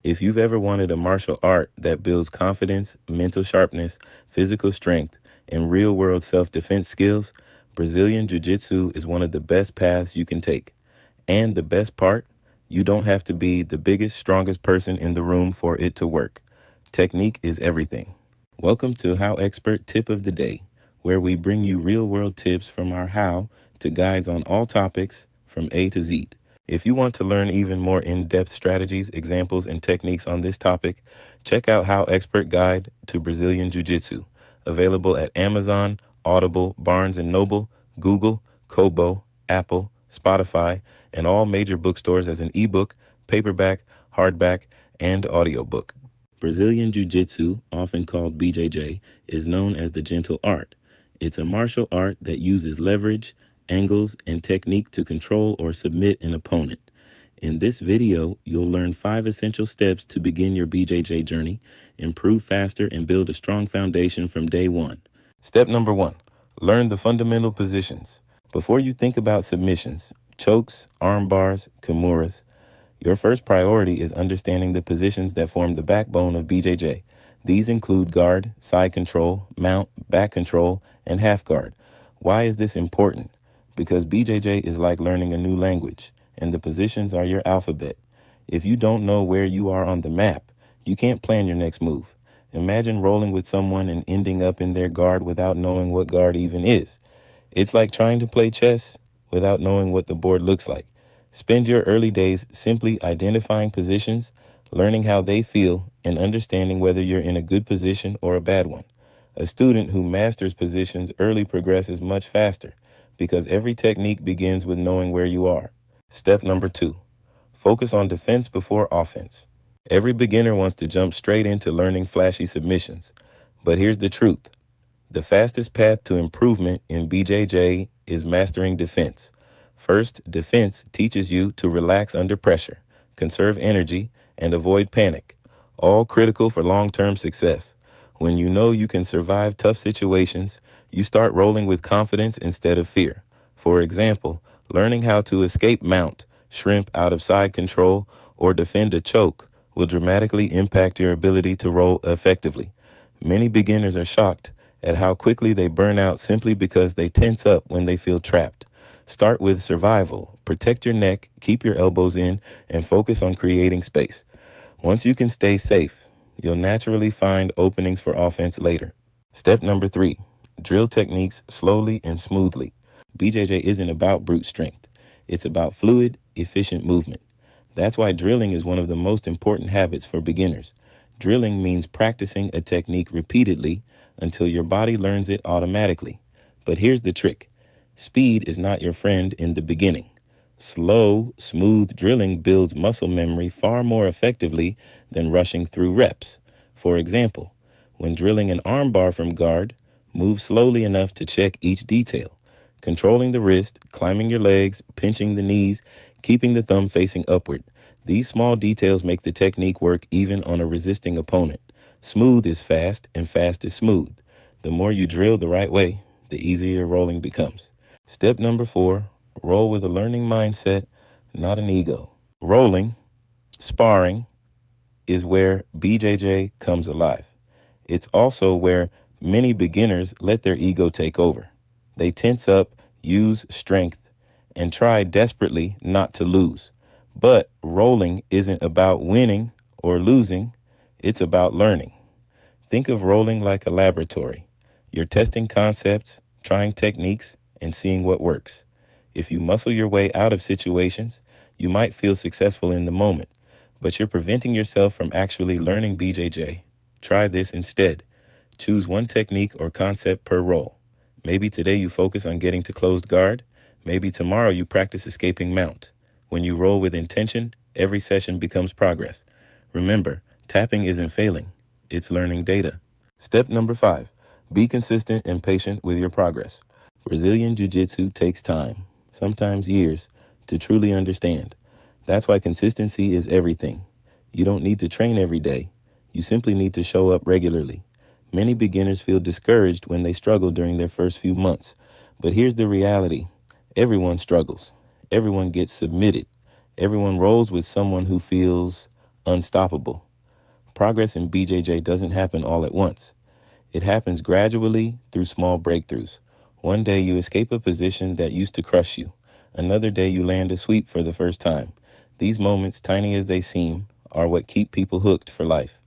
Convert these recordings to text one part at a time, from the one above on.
If you've ever wanted a martial art that builds confidence, mental sharpness, physical strength, and real-world self-defense skills, Brazilian Jiu-Jitsu is one of the best paths you can take. And the best part, you don't have to be the biggest, strongest person in the room for it to work. Technique is everything. Welcome to HowExpert Tip of the Day, where we bring you real-world tips from our how to guides on all topics from A to Z. If you want to learn even more in-depth strategies, examples, and techniques on this topic, check out HowExpert Guide to Brazilian Jiu-Jitsu, available at Amazon, Audible, Barnes & Noble, Google, Kobo, Apple, Spotify, and all major bookstores as an ebook, paperback, hardback, and audiobook. Brazilian Jiu-Jitsu, often called BJJ, is known as the gentle art. It's a martial art that uses leverage, angles, and technique to control or submit an opponent. In this video, you'll learn 5 essential steps to begin your BJJ journey, improve faster, and build a strong foundation from day one. Step number 1, learn the fundamental positions. Before you think about submissions, chokes, arm bars, kimuras, your first priority is understanding the positions that form the backbone of BJJ. These include guard, side control, mount, back control, and half guard. Why is this important? Because BJJ is like learning a new language, and the positions are your alphabet. If you don't know where you are on the map, you can't plan your next move. Imagine rolling with someone and ending up in their guard without knowing what guard even is. It's like trying to play chess without knowing what the board looks like. Spend your early days simply identifying positions, learning how they feel, and understanding whether you're in a good position or a bad one. A student who masters positions early progresses much faster because every technique begins with knowing where you are. Step number 2, focus on defense before offense. Every beginner wants to jump straight into learning flashy submissions. But here's the truth. The fastest path to improvement in BJJ is mastering defense. First, defense teaches you to relax under pressure, conserve energy, and avoid panic, all critical for long-term success. When you know you can survive tough situations, you start rolling with confidence instead of fear. For example, learning how to escape mount, shrimp out of side control, or defend a choke will dramatically impact your ability to roll effectively. Many beginners are shocked at how quickly they burn out simply because they tense up when they feel trapped. Start with survival. Protect your neck, keep your elbows in, and focus on creating space. Once you can stay safe, you'll naturally find openings for offense later. Step number 3, drill techniques slowly and smoothly. BJJ isn't about brute strength. It's about fluid, efficient movement. That's why drilling is one of the most important habits for beginners. Drilling means practicing a technique repeatedly until your body learns it automatically. But here's the trick. Speed is not your friend in the beginning. Slow, smooth drilling builds muscle memory far more effectively than rushing through reps. For example, when drilling an arm bar from guard, move slowly enough to check each detail. Controlling the wrist, climbing your legs, pinching the knees, keeping the thumb facing upward. These small details make the technique work even on a resisting opponent. Smooth is fast and fast is smooth. The more you drill the right way, the easier rolling becomes. Step number 4, roll with a learning mindset, not an ego. Rolling, sparring, is where BJJ comes alive. It's also where many beginners let their ego take over. They tense up, use strength, and try desperately not to lose. But rolling isn't about winning or losing, it's about learning. Think of rolling like a laboratory. You're testing concepts, trying techniques, and seeing what works. If you muscle your way out of situations, you might feel successful in the moment, but you're preventing yourself from actually learning BJJ. Try this instead. Choose one technique or concept per roll. Maybe today you focus on getting to closed guard. Maybe tomorrow you practice escaping mount. When you roll with intention, every session becomes progress. Remember, tapping isn't failing. It's learning data. Step number 5, be consistent and patient with your progress. Brazilian Jiu-Jitsu takes time, sometimes years, to truly understand. That's why consistency is everything. You don't need to train every day. You simply need to show up regularly. Many beginners feel discouraged when they struggle during their first few months. But here's the reality. Everyone struggles. Everyone gets submitted. Everyone rolls with someone who feels unstoppable. Progress in BJJ doesn't happen all at once. It happens gradually through small breakthroughs. One day you escape a position that used to crush you. Another day you land a sweep for the first time. These moments, tiny as they seem, are what keep people hooked for life.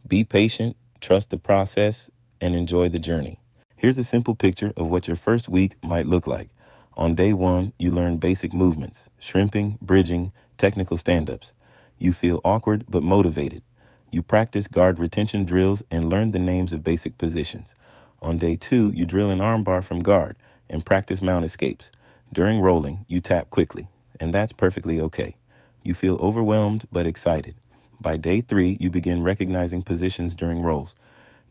Be patient, trust the process, and enjoy the journey. Here's a simple picture of what your first week might look like. On day 1, you learn basic movements, shrimping, bridging, technical stand-ups. You feel awkward but motivated. You practice guard retention drills and learn the names of basic positions. On day 2, you drill an armbar from guard and practice mount escapes. During rolling, you tap quickly, and that's perfectly okay. You feel overwhelmed but excited. By day 3, you begin recognizing positions during rolls.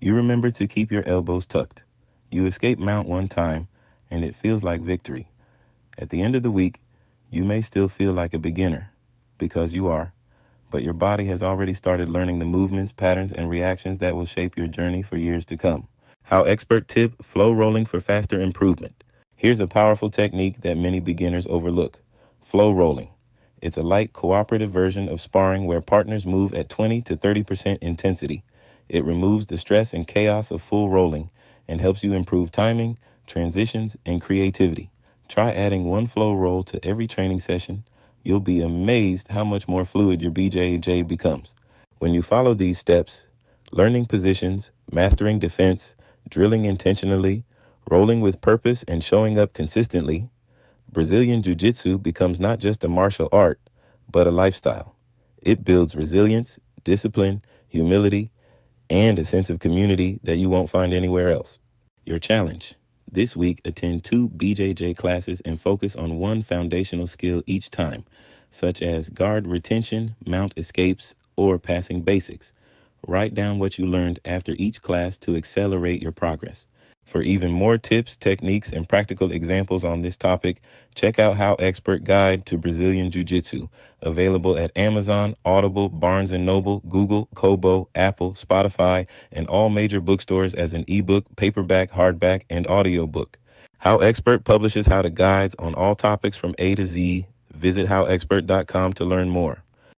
You remember to keep your elbows tucked. You escape mount one time, and it feels like victory. At the end of the week, you may still feel like a beginner, because you are, but your body has already started learning the movements, patterns, and reactions that will shape your journey for years to come. HowExpert Tip, flow rolling for faster improvement. Here's a powerful technique that many beginners overlook. Flow rolling. It's a light, cooperative version of sparring where partners move at 20 to 30% intensity. It removes the stress and chaos of full rolling and helps you improve timing, transitions, and creativity. Try adding one flow roll to every training session. You'll be amazed how much more fluid your BJJ becomes. When you follow these steps, learning positions, mastering defense, drilling intentionally, rolling with purpose, and showing up consistently, Brazilian Jiu-Jitsu becomes not just a martial art, but a lifestyle. It builds resilience, discipline, humility, and a sense of community that you won't find anywhere else. Your challenge. This week, attend 2 BJJ classes and focus on one foundational skill each time, such as guard retention, mount escapes, or passing basics. Write down what you learned after each class to accelerate your progress. For even more tips, techniques, and practical examples on this topic, check out HowExpert Guide to Brazilian Jiu-Jitsu, available at Amazon, Audible, Barnes & Noble, Google, Kobo, Apple, Spotify, and all major bookstores as an ebook, paperback, hardback, and audiobook. HowExpert publishes how-to guides on all topics from A to Z. Visit howexpert.com to learn more.